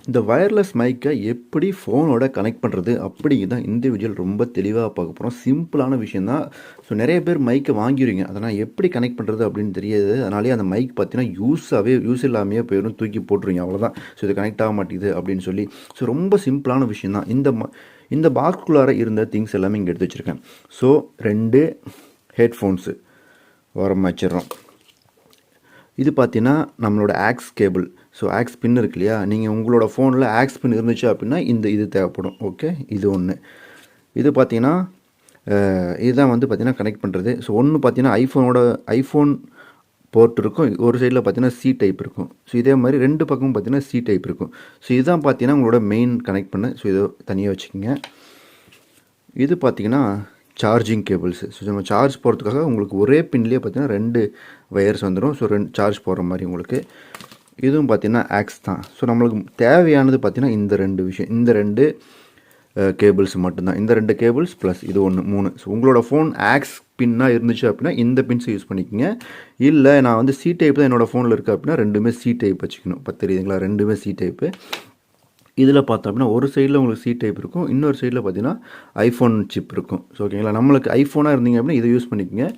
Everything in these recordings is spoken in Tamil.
இந்த வயர்லெஸ் மைக்கை எப்படி ஃபோனோட கனெக்ட் பண்ணுறது அப்படிங்கிறது தான் இந்த வீடியோவில் ரொம்ப தெளிவாக பார்க்க போகிறோம். சிம்பிளான விஷயந்தான். ஸோ நிறைய பேர் மைக்கை வாங்கிடுவீங்க, அதனால் எப்படி கனெக்ட் பண்ணுறது அப்படின்னு தெரியாது. அதனாலே அந்த மைக் பார்த்தீங்கன்னா யூஸ் இல்லாமையே போயிடும், தூக்கி போட்டுருவீங்க, அவ்வளோதான். ஸோ இது கனெக்ட் ஆக மாட்டேங்குது அப்படின்னு சொல்லி. ஸோ ரொம்ப சிம்பிளான விஷயந்தான். இந்த பாக்ஸ்குள்ளார இருந்த திங்ஸ் எல்லாமே இங்கே எடுத்து வச்சுருக்கேன். ஸோ 2 ஹெட்ஃபோன்ஸு ஓரமாக வச்சிடுறோம். இது பார்த்தீங்கன்னா நம்மளோட ஆக்ஸ் கேபிள். ஸோ ஆக்ஸ் பின் இருக்கு இல்லையா, நீங்கள் உங்களோட ஃபோனில் ஆக்ஸ் பின் இருந்துச்சு அப்படின்னா இது தேவைப்படும். ஓகே, இது ஒன்று. இது பார்த்தீங்கன்னா இதுதான் வந்து பார்த்தீங்கன்னா கனெக்ட் பண்ணுறது. ஸோ ஒன்று பார்த்தீங்கன்னா ஐஃபோன் போர்ட் இருக்கும், ஒரு சைடில் பார்த்தீங்கன்னா சி டைப் இருக்கும். ஸோ இதே மாதிரி 2 பக்கமும் பார்த்தீங்கன்னா சி டைப் இருக்கும். ஸோ இதுதான் பார்த்தீங்கன்னா உங்களோட மெயின் கனெக்ட் பண்ண. ஸோ இதை தனியாக வச்சுக்கோங்க. இது பார்த்தீங்கன்னா சார்ஜிங் கேபிள்ஸு. ஸோ நம்ம சார்ஜ் போகிறதுக்காக உங்களுக்கு ஒரே பின்லேயே பார்த்தீங்கன்னா 2 வயர்ஸ் வந்துடும். ஸோ 2 சார்ஜ் போடுற மாதிரி உங்களுக்கு. இதுவும் பார்த்தீங்கன்னா ஆக்ஸ் தான். ஸோ நம்மளுக்கு தேவையானது பார்த்தீங்கன்னா இந்த 2 விஷயம், இந்த 2 கேபிள்ஸ் மட்டும்தான். இந்த 2 கேபிள்ஸ் ப்ளஸ் இது ஒன்று, 3. ஸோ உங்களோட ஃபோன் ஆக்ஸ் பின்னாக இருந்துச்சு அப்படின்னா இந்த பின்ஸை யூஸ் பண்ணிக்கோங்க. இல்லை நான் வந்து சி டைப் தான் என்னோடய ஃபோனில் இருக்குது அப்படின்னா 2மே சி டைப் வச்சுக்கணும். இப்போ தெரியுதுங்களா, 2மே சி டைப்பு. இதில் பார்த்தோம் அப்படின்னா ஒரு சைடில் உங்களுக்கு சி டைப் இருக்கும், இன்னொரு சைடில் பார்த்தீங்கன்னா ஐஃபோன் சிப் இருக்கும். ஸோ ஓகேங்களா, நம்மளுக்கு ஐஃபோனாக இருந்தீங்க அப்படின்னா இதை யூஸ் பண்ணிக்கோங்க.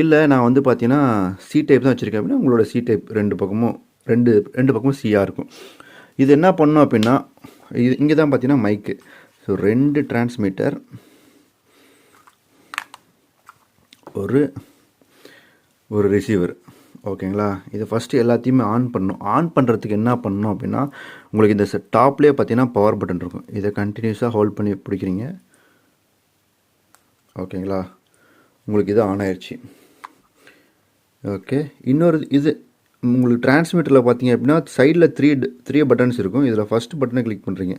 இல்லை நான் வந்து பார்த்தீங்கன்னா சி டைப் தான் வச்சுருக்கேன் அப்படின்னா உங்களோட சி டைப் ரெண்டு பக்கமும் சியாக இருக்கும். இது என்ன பண்ணோம் அப்படின்னா இங்கே தான் பார்த்தீங்கன்னா மைக்கு. ஸோ 2 டிரான்ஸ்மிட்டர், ஒரு ரிசீவர். ஓகேங்களா, இது ஃபஸ்ட்டு எல்லாத்தையுமே ஆன் பண்ணணும். ஆன் பண்ணுறதுக்கு என்ன பண்ணணும் அப்படின்னா உங்களுக்கு இந்த டாப்லேயே பார்த்தீங்கன்னா பவர் பட்டன் இருக்கும். இதை கண்டினியூஸாக ஹோல்ட் பண்ணி பிடிக்கிறீங்க. ஓகேங்களா, உங்களுக்கு இது ஆன் ஆயிடுச்சு. ஓகே, இன்னொரு இது உங்களுக்கு டிரான்ஸ்மிட்டரில் பார்த்தீங்க அப்படின்னா சைடில் த்ரீ பட்டன்ஸ் இருக்கும். இதில் ஃபஸ்ட் பட்டனை கிளிக் பண்ணுறீங்க,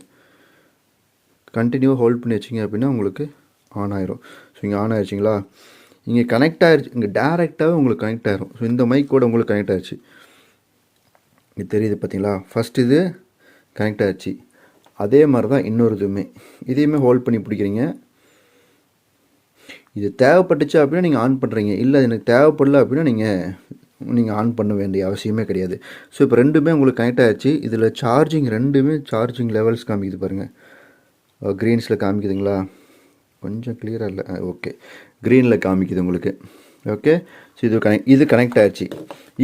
கண்டினியூவாக ஹோல்ட் பண்ணி வச்சிங்க அப்படின்னா உங்களுக்கு ஆன் ஆயிரும். ஸோ இங்கே ஆன் ஆயிடுச்சிங்களா, இங்கே கனெக்ட் ஆகிடுச்சு, இங்கே டேரெக்டாகவே உங்களுக்கு கனெக்ட் ஆகிரும். ஸோ இந்த மைக்கோட உங்களுக்கு கனெக்ட் ஆகிடுச்சு, இங்கே தெரியுது பார்த்தீங்களா. ஃபஸ்ட் இது கனெக்ட் ஆகிடுச்சு. அதே மாதிரி தான் இன்னொரு இதையுமே ஹோல்ட் பண்ணி பிடிக்கிறீங்க. இது தேவைப்பட்டுச்சு அப்படின்னா நீங்கள் ஆன் பண்ணுறீங்க, இல்லை எனக்கு தேவைப்படல அப்படின்னா நீங்கள் ஆன் பண்ண வேண்டிய அவசியமே கிடையாது. ஸோ இப்போ 2மே உங்களுக்கு கனெக்ட் ஆகிடுச்சு. இதில் ரெண்டுமே சார்ஜிங் லெவல்ஸ் காமிக்குது பாருங்கள். க்ரீன்ஸில் காமிக்குதுங்களா, கொஞ்சம் கிளியராக இல்லை. ஓகே, க்ரீனில் காமிக்குது உங்களுக்கு. ஓகே, ஸோ இது கனெக்ட் ஆகிடுச்சு.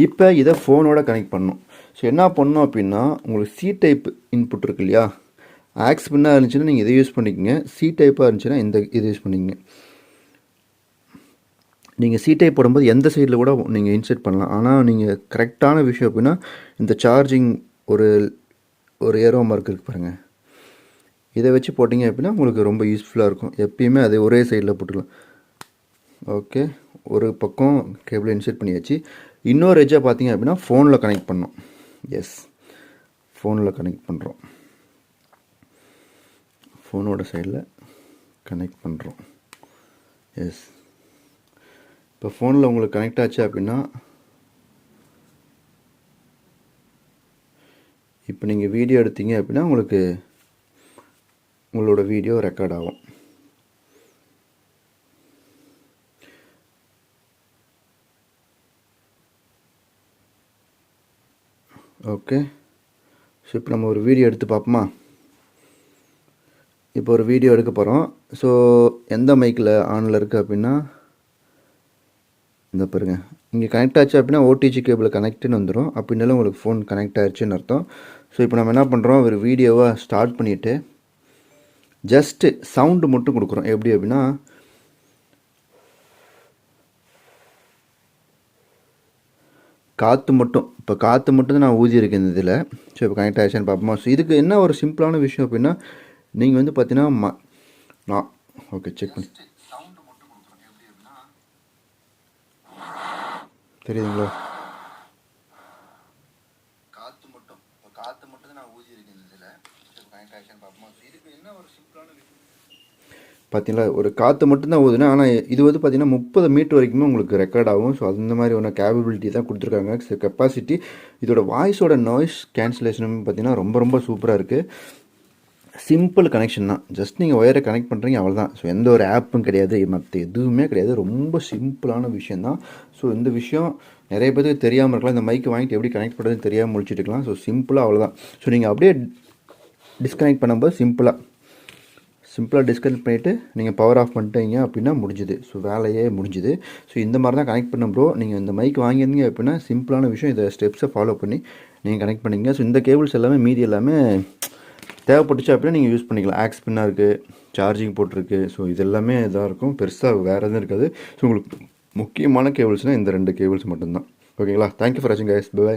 இப்போ இதை ஃபோனோட கனெக்ட் பண்ணணும். ஸோ என்ன பண்ணணும் அப்படின்னா உங்களுக்கு சி டைப் இன்புட் இருக்கு இல்லையா, ஆக்ஸ் பின்னாக இருந்துச்சுன்னா நீங்கள் இதை யூஸ் பண்ணிக்கோங்க. சி டைப்பாக இருந்துச்சுன்னா இது யூஸ் பண்ணிக்கோங்க. நீங்கள் சி டைப் போடும்போது எந்த சைடில் கூட நீங்கள் இன்செர்ட் பண்ணலாம். ஆனால் நீங்கள் கரெக்டான விஷயம் அப்படின்னா இந்த சார்ஜிங் ஒரு ஏரோ மார்க் இருக்குது பாருங்கள், இதை வச்சு போட்டிங்க அப்படின்னா உங்களுக்கு ரொம்ப யூஸ்ஃபுல்லாக இருக்கும். எப்பயுமே அதை ஒரே சைடில் போட்டுக்கலாம். ஓகே, ஒரு பக்கம் கேபிள் இன்செர்ட் பண்ணியாச்சு. இன்னொரு எஜ்ஜாக பார்த்தீங்க அப்படின்னா ஃபோனில் கனெக்ட் பண்ணோம். எஸ், ஃபோனில் கனெக்ட் பண்ணுறோம், ஃபோனோட சைடில் கனெக்ட் பண்ணுறோம். எஸ், இப்போ ஃபோனில் உங்களுக்கு கனெக்ட் ஆச்சு அப்படின்னா இப்போ நீங்கள் வீடியோ எடுத்தீங்க அப்படின்னா உங்களோட வீடியோ ரெக்கார்ட் ஆகும். ஓகே, ஸோ இப்போ நம்ம ஒரு வீடியோ எடுத்து பார்ப்போமா. இப்போ ஒரு வீடியோ எடுக்க போகிறோம். ஸோ எந்த மைக்கில் ஆனில் இருக்குது அப்படின்னா இந்த பாருங்கள், இங்கே கனெக்ட் ஆச்சு அப்படின்னா ஓடிஜி கேபிள் கனெக்ட்னு வந்துடும். அப்படின்னாலும் உங்களுக்கு ஃபோன் கனெக்ட் ஆகிடுச்சின்னு அர்த்தம். ஸோ இப்போ நம்ம என்ன பண்ணுறோம், ஒரு வீடியோவை ஸ்டார்ட் பண்ணிவிட்டு ஜஸ்ட்டு சவுண்டு மட்டும் கொடுக்குறோம். எப்படி அப்படின்னா காற்று மட்டும் தான் நான் ஊதி இருக்கேன் இந்த இதில். ஸோ இப்போ கனெக்ட் ஆகிடுச்சான்னு பார்ப்போமா. ஸோ இதுக்கு என்ன ஒரு சிம்பிளான விஷயம் அப்படின்னா நீங்கள் வந்து பார்த்தீங்கன்னா நான் ஓகே செக் பண்ணி தெரியுதுங்களா, காற்று மட்டும் தான் நான் ஊதி இருக்கேன் இதில். கனெக்ட் ஆக்ஷன் பார்ப்போம். இதுக்கு என்ன ஒரு சிம்பிளான பார்த்தீங்களா, ஒரு காற்று மட்டும்தான் ஊதுனேன். ஆனால் இது வந்து பார்த்தீங்கன்னா 30 மீட்டர் வரைக்குமே உங்களுக்கு ரெக்கார்ட் ஆகும். ஸோ அந்த மாதிரி ஒன்று கேப்பபிலிட்டி தான் கொடுத்துருக்காங்க. ஸோ கெப்பாசிட்டி, இதோட வாய்ஸோட நாய்ஸ் கேன்சலேஷனும் பார்த்தீங்கன்னா ரொம்ப சூப்பராக இருக்குது. சிம்பிள் கனெக்ஷன் தான், ஜஸ்ட் நீங்கள் ஒயரை கனெக்ட் பண்ணுறீங்க, அவ்வளோதான். ஸோ எந்த ஒரு ஆப்பும் கிடையாது, மற்ற எதுவுமே கிடையாது, ரொம்ப சிம்பிளான விஷயந்தான். ஸோ இந்த விஷயம் நிறைய பேருக்கு தெரியாமல் இருக்கலாம். இந்த மைக்கு வாங்கிட்டு எப்படி கனெக்ட் பண்ணுறதுன்னு தெரியாமல் முடிச்சுட்டு இருக்கலாம். ஸோ சிம்பிளாக அவ்வளோதான். ஸோ நீங்கள் அப்படியே டிஸ்கனெக்ட் பண்ணும்போது சிம்பிளாக டிஸ்கனெக்ட் பண்ணிவிட்டு நீங்கள் பவர் ஆஃப் பண்ணிட்டீங்க அப்படின்னா முடிஞ்சுது. ஸோ வேலையே முடிஞ்சுது. ஸோ இந்த மாதிரி தான் கனெக்ட் பண்ண ப்ரோ. நீங்கள் இந்த மைக் வாங்கியிருந்தீங்க அப்படின்னா சிம்பிளான விஷயம், இதை ஸ்டெப்ஸை ஃபாலோ பண்ணி நீங்கள் கனெக்ட் பண்ணிங்க. ஸோ இந்த கேபிள்ஸ் எல்லாமே மீதி எல்லாமே தேவைப்பட்டுச்சு அப்படின்னா நீங்கள் யூஸ் பண்ணிக்கலாம். ஆக்ஸ் பின்னாக இருக்குது, சார்ஜிங் போட்டிருக்கு. ஸோ இது எல்லாமே இதாக இருக்கும், பெருசாக வேறு எதுவும் இருக்காது. ஸோ உங்களுக்கு முக்கியமான கேபிள்ஸ்னால் இந்த 2 கேபிள்ஸ் மட்டும்தான். ஓகேங்களா? தேங்க்யூ ஃபார் வாட்சிங் கைஸ். பை.